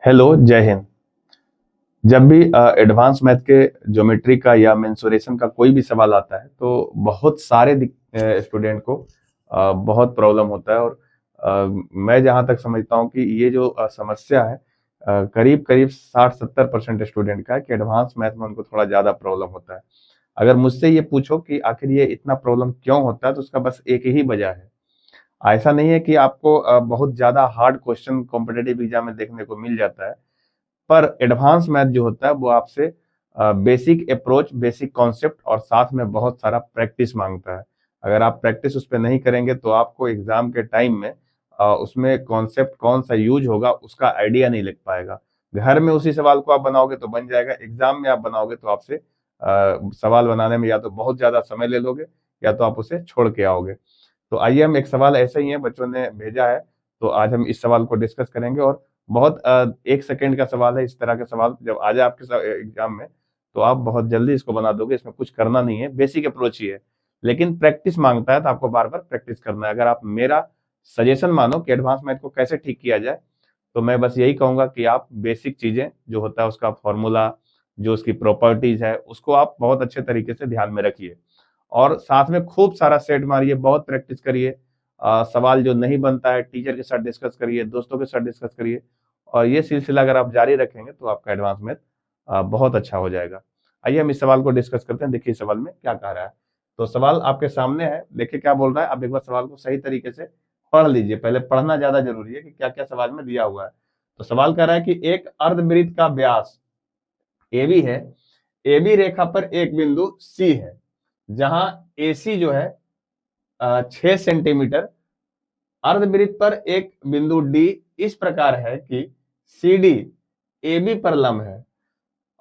Hello, जय हिंद। जब भी एडवांस मैथ के ज्योमेट्री का या मेंसुरेशन का कोई भी सवाल आता है तो बहुत सारे स्टूडेंट को बहुत प्रॉब्लम होता है। और मैं जहां तक समझता हूं कि ये जो समस्या है करीब करीब 60-70% स्टूडेंट का है कि एडवांस मैथ में उनको थोड़ा ज्यादा प्रॉब्लम होता है। अगर मुझसे ये पूछो कि आखिर ये इतना प्रॉब्लम क्यों होता है तो उसका बस एक ही वजह है। ऐसा नहीं है कि आपको बहुत ज्यादा हार्ड क्वेश्चन कॉम्पिटेटिव एग्जाम में देखने को मिल जाता है, पर एडवांस मैथ जो होता है वो आपसे बेसिक अप्रोच, बेसिक कॉन्सेप्ट और साथ में बहुत सारा प्रैक्टिस मांगता है। अगर आप प्रैक्टिस उस पर नहीं करेंगे तो आपको एग्जाम के टाइम में उसमें कॉन्सेप्ट कौन सा यूज होगा उसका आइडिया नहीं लग पाएगा। घर में उसी सवाल को आप बनाओगे तो बन जाएगा, एग्जाम में आप बनाओगे तो आपसे सवाल बनाने में या तो बहुत ज्यादा समय ले लोगे या तो आप उसे छोड़ के आओगे। तो आइए, हम एक सवाल ऐसे ही है, बच्चों ने भेजा है, तो आज हम इस सवाल को डिस्कस करेंगे। और बहुत 1 सेकेंड का सवाल है। इस तरह के सवाल जब आ जाए आपके एग्जाम में तो आप बहुत जल्दी इसको बना दोगे। इसमें कुछ करना नहीं है, बेसिक अप्रोच ही है, लेकिन प्रैक्टिस मांगता है तो आपको बार बार प्रैक्टिस करना है। अगर आप मेरा सजेशन मानो कि एडवांस मैथ को कैसे ठीक किया जाए, तो मैं बस यही कहूंगा कि आप बेसिक चीजें जो होता है उसका फॉर्मूला, जो उसकी प्रॉपर्टीज है, उसको आप बहुत अच्छे तरीके से ध्यान में रखिए और साथ में खूब सारा सेट मारिए, बहुत प्रैक्टिस करिए। सवाल जो नहीं बनता है टीचर के साथ डिस्कस करिए, दोस्तों के साथ डिस्कस करिए। और ये सिलसिला अगर आप जारी रखेंगे तो आपका एडवांस मैथ बहुत अच्छा हो जाएगा। आइए हम इस सवाल को डिस्कस करते हैं। देखिए सवाल में क्या कह रहा है। तो सवाल आपके सामने है, देखिए क्या बोल रहा है। आप एक बार सवाल को सही तरीके से पढ़ लीजिए, पहले पढ़ना ज्यादा जरूरी है कि क्या क्या सवाल में दिया हुआ है। तो सवाल कह रहा है कि एक अर्धवृत्त का व्यास ए बी है, ए बी रेखा पर एक बिंदु सी है जहां ए सी जो है 6 सेंटीमीटर, अर्धवृत्त पर एक बिंदु डी इस प्रकार है कि सी डी ए बी पर लंब है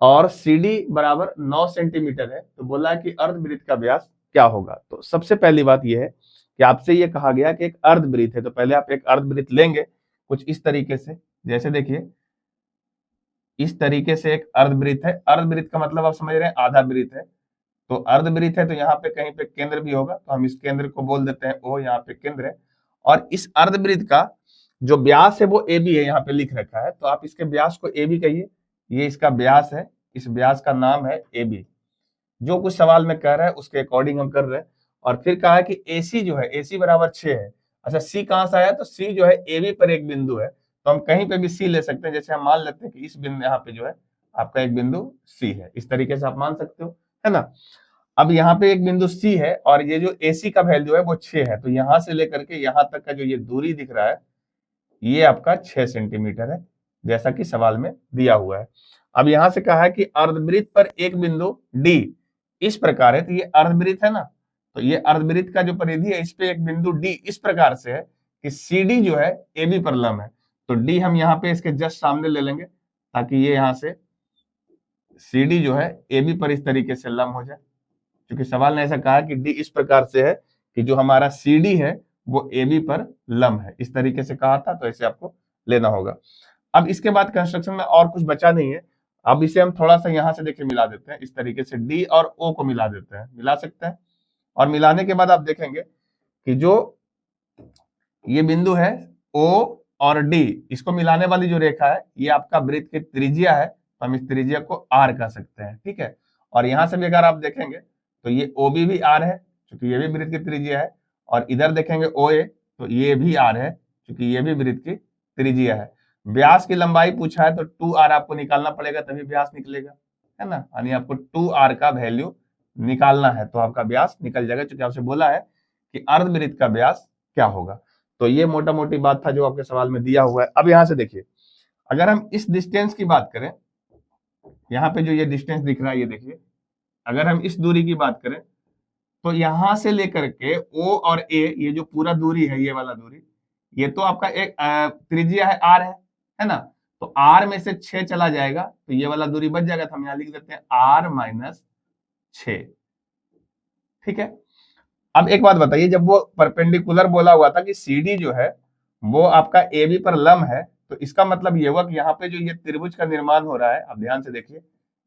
और सी डी बराबर 9 सेंटीमीटर है। तो बोला है कि अर्धवृत्त का व्यास क्या होगा। तो सबसे पहली बात यह है कि आपसे ये कहा गया कि एक अर्धवृत्त है, तो पहले आप एक अर्धवृत्त लेंगे कुछ इस तरीके से। जैसे देखिए इस तरीके से एक अर्धवृत्त है। अर्धवृत्त का मतलब आप समझ रहे हैं आधा वृत्त है। तो अर्धवृत्त है तो यहाँ पे कहीं पे केंद्र भी होगा, तो हम इस केंद्र को बोल देते हैं ओ, यहाँ पे केंद्र है। और इस अर्धवृत्त का जो व्यास है वो ए बी है, यहाँ पे लिख रखा है, तो आप इसके व्यास को ए बी कहिए। ये इसका व्यास है, इस व्यास का नाम है ए बी। जो कुछ सवाल में कह रहा है उसके अकॉर्डिंग हम कर रहे हैं। और फिर कहा है कि ए सी जो है, ए सी बराबर 6 है। अच्छा, सी कहाँ से आया? तो सी जो है ए बी पर एक बिंदु है, तो हम कहीं पे भी सी ले सकते हैं। जैसे हम मान लेते हैं कि इस बिंदु यहाँ पे जो है आपका एक बिंदु सी है, इस तरीके से आप मान सकते हो, है ना। अब यहाँ पे एक बिंदु सी है और ये जो AC का वैल्यू है वो 6 है, तो यहां से लेकर के यहाँ तक का जो ये दूरी दिख रहा है ये आपका 6 सेंटीमीटर है, जैसा कि सवाल में दिया हुआ है। अब यहां से कहा है कि अर्धवृत्त पर एक बिंदु D इस प्रकार है, तो ये अर्धवृत्त है ना, तो ये अर्धवृत्त का जो परिधि है इस पे एक बिंदु D इस प्रकार से है कि CD जो है AB पर लंब है। तो D हम यहाँ पे इसके जस्ट सामने ले लेंगे ताकि ये यहाँ से CD जो है AB पर इस तरीके से लंब हो जाए, क्योंकि सवाल ने ऐसा कहा कि डी इस प्रकार से है कि जो हमारा सी डी है वो ए बी पर लंब है, इस तरीके से कहा था, तो ऐसे आपको लेना होगा। अब इसके बाद कंस्ट्रक्शन में और कुछ बचा नहीं है। अब इसे हम थोड़ा सा यहाँ से देखिए मिला देते हैं, इस तरीके से डी और ओ को मिला देते हैं, मिला सकते हैं। और मिलाने के बाद आप देखेंगे कि जो ये बिंदु है ओ और डी, इसको मिलाने वाली जो रेखा है ये आपका वृत्त की त्रिज्या है, तो हम इस त्रिज्या को आर कह सकते हैं, ठीक है। और यहां से भी अगर आप देखेंगे तो ये ओ बी भी आर है क्योंकि ये भी वृत्त की त्रिज्या है। और इधर देखेंगे ओ ए, तो ये भी आर है क्योंकि ये भी वृत्त की त्रिज्या है। व्यास की लंबाई पूछा है तो 2r आपको निकालना पड़ेगा तभी व्यास निकलेगा, है ना। यानी आपको 2r का वैल्यू निकालना है तो आपका व्यास निकल जाएगा, क्योंकि आपसे बोला है कि अर्धवृत्त का व्यास क्या होगा। तो ये मोटा मोटी बात था जो आपके सवाल में दिया हुआ है। अब यहां से देखिए, अगर हम इस डिस्टेंस की बात करें, यहाँ पे जो ये डिस्टेंस दिख रहा है ये देखिए, अगर हम इस दूरी की बात करें तो यहां से लेकर के O और A, ये जो पूरा दूरी है ये वाला दूरी, ये तो आपका एक त्रिज्या है R है ना। तो R में से 6 चला जाएगा तो ये वाला दूरी बच जाएगा, तो हम यहाँ लिख देते हैं R-6, ठीक है। अब एक बात बताइए, जब वो परपेंडिकुलर बोला हुआ था कि CD जो है वो आपका AB पर लंब है, तो इसका मतलब ये हुआ कि यहाँ पे जो ये त्रिभुज का निर्माण हो रहा है, अब ध्यान से देखिए,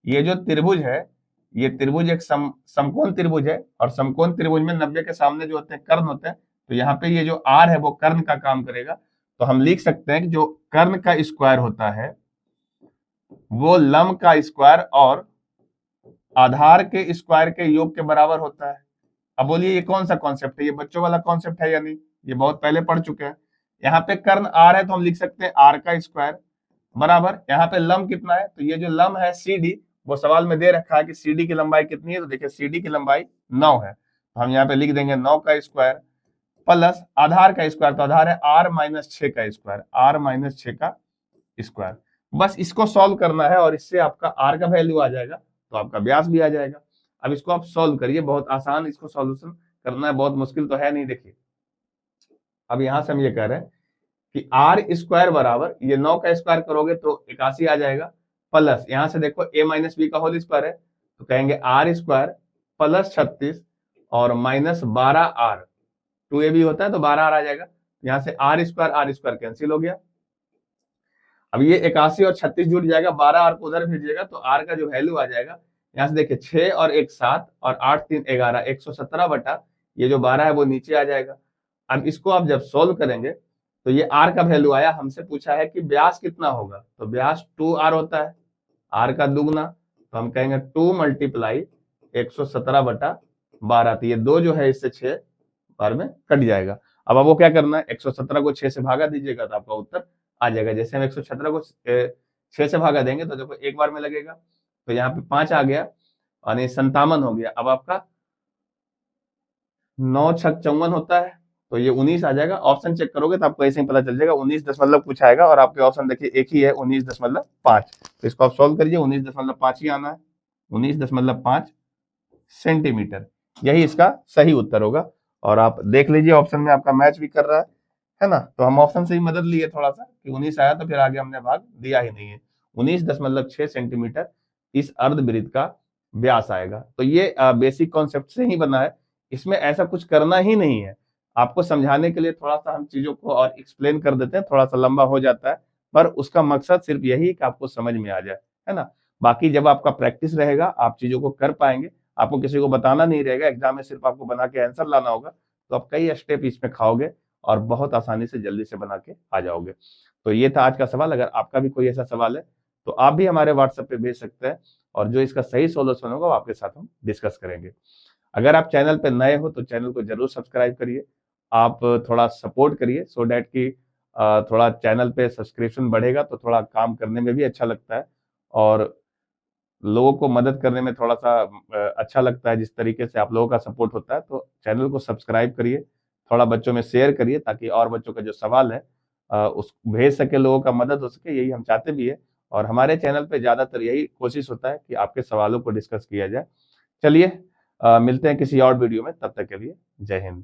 ये जो त्रिभुज है ये त्रिभुज एक समकोण त्रिभुज है, और समकोण त्रिभुज में 90 के सामने जो होते हैं कर्ण होते हैं, तो यहाँ पे ये जो R है वो कर्ण का काम करेगा। तो हम लिख सकते हैं कि जो कर्ण का स्क्वायर होता है वो लंब का स्क्वायर और आधार के स्क्वायर के योग के बराबर होता है। अब बोलिए ये कौन सा कॉन्सेप्ट है, ये बच्चों वाला कॉन्सेप्ट है या नहीं, ये बहुत पहले पढ़ चुके हैं। यहाँ पे कर्ण आर है तो हम लिख सकते हैं आर का स्क्वायर बराबर, यहाँ पे लंब कितना है, तो ये जो लंब है सी डी, वो सवाल में दे रखा है कि सी डी की लंबाई कितनी है, तो देखिए सी डी की लंबाई 9 है, तो हम यहाँ पे लिख देंगे 9 का स्क्वायर प्लस आधार का स्क्वायर, तो आधार है आर माइनस 6 का स्क्वायर, आर माइनस 6 का स्क्वायर। बस इसको सॉल्व करना है और इससे आपका आर का वैल्यू आ जाएगा, तो आपका व्यास भी आ जाएगा। अब इसको आप सॉल्व करिए, बहुत आसान इसको सॉल्यूशन करना है, बहुत मुश्किल तो है नहीं। देखिए अब यहां से हम ये कह रहे हैं कि आर स्क्वायर बराबर, ये 9 का स्क्वायर करोगे तो 81 आ जाएगा, प्लस यहां से देखो a माइनस बी का होल स्क्वायर है, तो कहेंगे आर स्क्वायर प्लस 36 और माइनस 12r, 2ab होता है तो 12r आ जाएगा, यहाँ से आर स्क्वायर कैंसिल हो गया। अब ये 81 और 36 जुड़ जाएगा, 12r को उधर भेजिएगा तो r का जो वैल्यू आ जाएगा, यहाँ से देखिए 6 और 1 7 और 8 3 11, 117 बटा ये जो 12 है वो नीचे आ जाएगा। अब इसको आप जब सोल्व करेंगे तो ये r का वैल्यू आया, हमसे पूछा है कि व्यास कितना होगा, तो व्यास 2r होता है, r का दुगना, तो हम कहेंगे 2 मल्टीप्लाई 117 बटा 12, तो ये 2 जो है इससे 6 बार में कट जाएगा। अब आपको क्या करना है, 117 को 6 से भागा दीजिएगा तो आपका उत्तर आ जाएगा। जैसे हम 117 को 6 से भागा देंगे तो देखो एक बार में लगेगा, तो यहाँ पे 5 आ गया और ये 57 हो गया। अब आपका 9 छक 54 होता है, तो ये 19 आ जाएगा। ऑप्शन चेक करोगे तो आपको ऐसे ही पता चल जाएगा, 19 दशमलव कुछ आएगा और आपके ऑप्शन देखिए एक ही है 19.5, तो इसको आप सॉल्व करिए, 19.5 ही आना है, 19.5 सेंटीमीटर, यही इसका सही उत्तर होगा। और आप देख लीजिए ऑप्शन में आपका मैच भी कर रहा है ना, तो हम ऑप्शन से ही मदद लिए थोड़ा सा कि 19 आया तो फिर आगे हमने भाग दिया ही नहीं है। 19.6 सेंटीमीटर इस अर्धवृत्त का व्यास आएगा। तो ये बेसिक कॉन्सेप्ट से ही बना है, इसमें ऐसा कुछ करना ही नहीं है। आपको समझाने के लिए थोड़ा सा हम चीजों को और एक्सप्लेन कर देते हैं, थोड़ा सा लंबा हो जाता है, पर उसका मकसद सिर्फ यही है कि आपको समझ में आ जाए, है ना। बाकी जब आपका प्रैक्टिस रहेगा आप चीजों को कर पाएंगे, आपको किसी को बताना नहीं रहेगा, एग्जाम में सिर्फ आपको बना के आंसर लाना होगा, तो आप कई स्टेप इसमें खाओगे और बहुत आसानी से जल्दी से बना के आ जाओगे। तो ये था आज का सवाल। अगर आपका भी कोई ऐसा सवाल है तो आप भी हमारे व्हाट्सएप पे भेज सकते हैं और जो इसका सही सॉल्यूशन होगा वो आपके साथ हम डिस्कस करेंगे। अगर आप चैनल पे नए हो तो चैनल को जरूर सब्सक्राइब करिए, आप थोड़ा सपोर्ट करिए सो डैट कि थोड़ा चैनल पे सब्सक्रिप्शन बढ़ेगा तो थोड़ा काम करने में भी अच्छा लगता है और लोगों को मदद करने में थोड़ा सा अच्छा लगता है। जिस तरीके से आप लोगों का सपोर्ट होता है, तो चैनल को सब्सक्राइब करिए, थोड़ा बच्चों में शेयर करिए ताकि और बच्चों का जो सवाल है उस भेज सके, लोगों का मदद हो सके, यही हम चाहते भी है। और हमारे चैनल पे ज्यादातर यही कोशिश होता है कि आपके सवालों को डिस्कस किया जाए। चलिए मिलते हैं किसी और वीडियो में, तब तक के लिए जय हिंद।